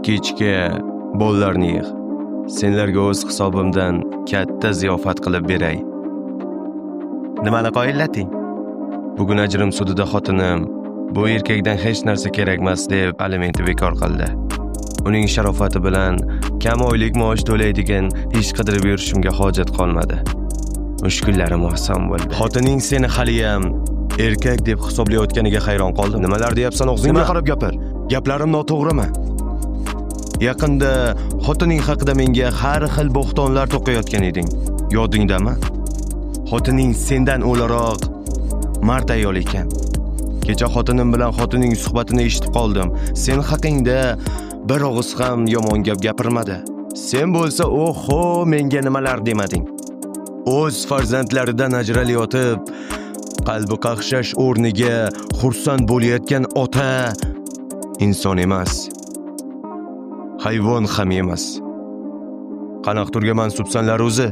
kechga bollarni yig'. Senlarga o'z hisobimdan katta ziyofat qilib beray. Nimani qoyillating? Bugun ajrim sudida xotinim bu erkakdan hech narsa kerakmas deb alimenti bekor qildi. Uning sharofati bilan kam oylik maosh to'laydigan ish qidirib yurishimga hojat qolmadi. Mushkullarim oson bo'ldi. Xotining seni haliyam erkak deb hisoblayotganiga hayron qoldim. Nimalar deyapsan, og'zingga qarab gapir. Gaplarim noto'g'rimi? Yaqinda xotining haqida menga har xil bo'xtonlar to'qiyotgan eding. Yodingdami? Xotining sendan o'laroq mard ayol ekan. Kecha xotinim bilan xotining suhbatini eshitib qoldim. Sen haqingda bir og'iz ham yomon gap gapirmadi. Sen bo'lsa, oho, menga nimalar demading. O'z farzandlaridan ajralayotib, qalbi qaqshash o'rniga xursand bo'layotgan ota inson emas. Hayvon ham emas. Qanaq turga mansubsanlar o'zi?